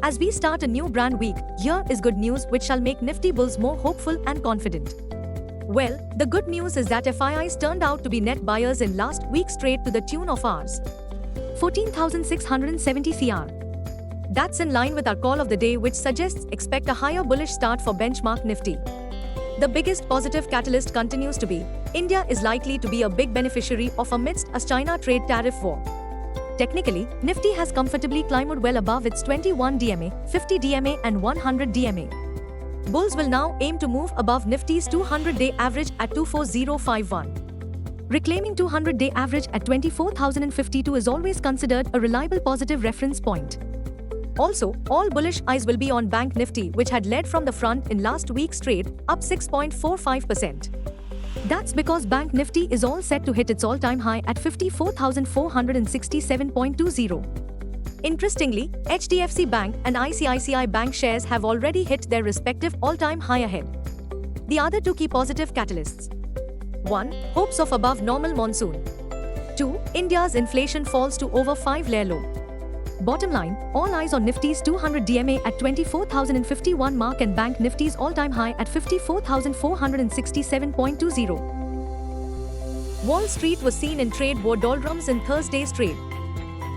As we start a new brand week, here is good news which shall make Nifty bulls more hopeful and confident. Well, the good news is that FIIs turned out to be net buyers in last week's trade to the tune of Rs. 14,670 crore. That's in line with our call of the day, which suggests expect a higher bullish start for benchmark Nifty. The biggest positive catalyst continues to be India is likely to be a big beneficiary of amidst a China trade tariff war. Technically, Nifty has comfortably climbed well above its 21 DMA, 50 DMA and 100 DMA. Bulls will now aim to move above Nifty's 200-day average at 24051. Reclaiming 200-day average at 24,052 is always considered a reliable positive reference point. Also, all bullish eyes will be on Bank Nifty, which had led from the front in last week's trade, up 6.45%. That's because Bank Nifty is all set to hit its all-time high at 54,467.20. Interestingly, HDFC Bank and ICICI Bank shares have already hit their respective all-time high ahead. The other two key positive catalysts. 1. Hopes of above normal monsoon. 2. India's inflation falls to over 5-year low. Bottom line, all eyes on Nifty's 200 DMA at 24,051 mark and Bank Nifty's all-time high at 54,467.20. Wall Street was seen in trade war doldrums in Thursday's trade.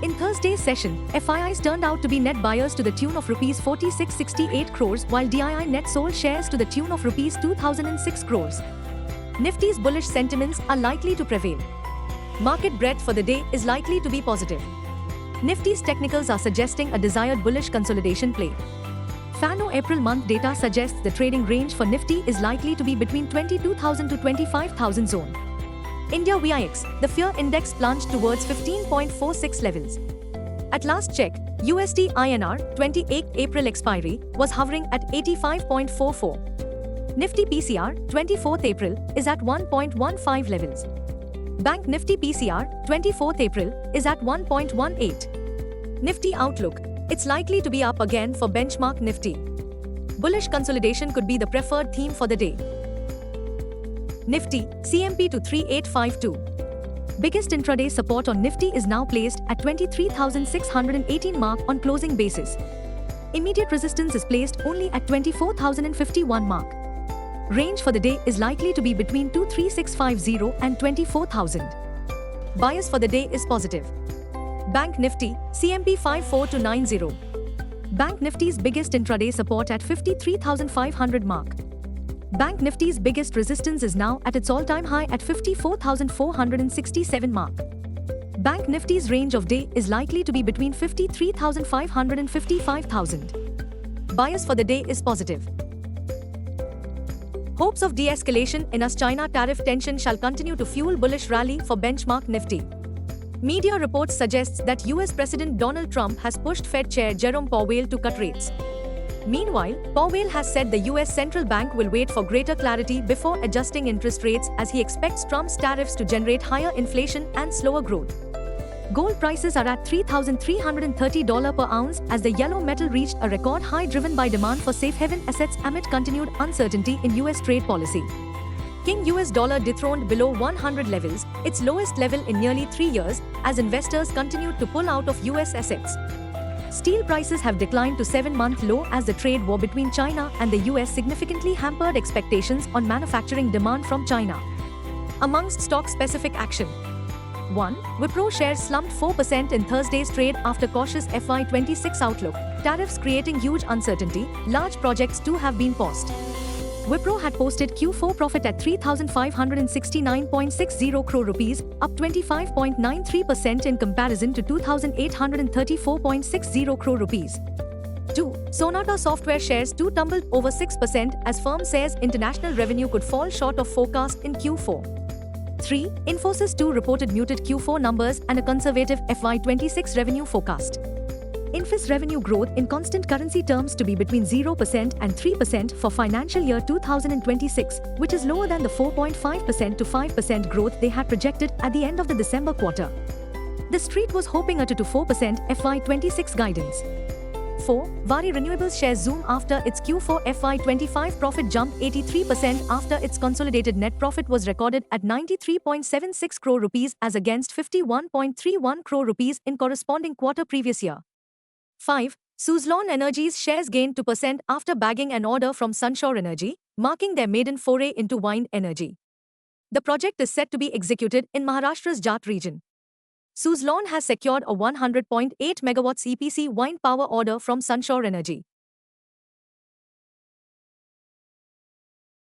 In Thursday's session, FIIs turned out to be net buyers to the tune of Rs 4668 crores, while DII net sold shares to the tune of Rs 2006 crores. Nifty's bullish sentiments are likely to prevail. Market breadth for the day is likely to be positive. Nifty's technicals are suggesting a desired bullish consolidation play. Fano April month data suggests the trading range for Nifty is likely to be between 22,000 to 25,000 zone. India VIX, the fear index plunged towards 15.46 levels. At last check, USD INR 28 April expiry was hovering at 85.44. Nifty PCR 24th April is at 1.15 levels. Bank Nifty PCR 24th April is at 1.18. Nifty outlook, it's likely to be up again for benchmark Nifty. Bullish consolidation could be the preferred theme for the day. Nifty, CMP to 3852. Biggest intraday support on Nifty is now placed at 23,618 mark on closing basis. Immediate resistance is placed only at 24,051 mark. Range for the day is likely to be between 23650 and 24,000. Bias for the day is positive. Bank Nifty, CMP 54290. Bank Nifty's biggest intraday support at 53,500 mark. Bank Nifty's biggest resistance is now at its all-time high at 54,467 mark. Bank Nifty's range of day is likely to be between 53,500 and 55,000. Bias for the day is positive. Hopes of de-escalation in US-China tariff tension shall continue to fuel bullish rally for benchmark Nifty. Media reports suggests that US President Donald Trump has pushed Fed Chair Jerome Powell to cut rates. Meanwhile, Powell has said the US Central Bank will wait for greater clarity before adjusting interest rates, as he expects Trump's tariffs to generate higher inflation and slower growth. Gold prices are at $3,330 per ounce as the yellow metal reached a record high driven by demand for safe haven assets amid continued uncertainty in US trade policy. King US dollar dethroned below 100 levels, its lowest level in nearly 3 years, as investors continued to pull out of US assets. Steel prices have declined to 7-month low as the trade war between China and the US significantly hampered expectations on manufacturing demand from China. Amongst stock-specific action: 1. Wipro shares slumped 4% in Thursday's trade after cautious FY26 outlook. Tariffs creating huge uncertainty, large projects too have been paused. Wipro had posted Q4 profit at 3,569.60 crore rupees, up 25.93% in comparison to 2,834.60 crore rupees. 2. Sonata Software shares too tumbled over 6% as firm says international revenue could fall short of forecast in Q4. 3. Infosys too reported muted Q4 numbers and a conservative FY26 revenue forecast. Infosys revenue growth in constant currency terms to be between 0% and 3% for financial year 2026, which is lower than the 4.5% to 5% growth they had projected at the end of the December quarter. The street was hoping a 2 to 4% FY26 guidance. 4. Waaree Renewables shares zoom after its Q4 FY25 profit jumped 83% after its consolidated net profit was recorded at 93.76 crore rupees as against 51.31 crore rupees in corresponding quarter previous year. 5. Suzlon Energy's shares gained 2% after bagging an order from Sunshore Energy, marking their maiden foray into wind energy. The project is set to be executed in Maharashtra's Jat region. Suzlon has secured a 100.8 megawatts EPC wind power order from Sunshore Energy.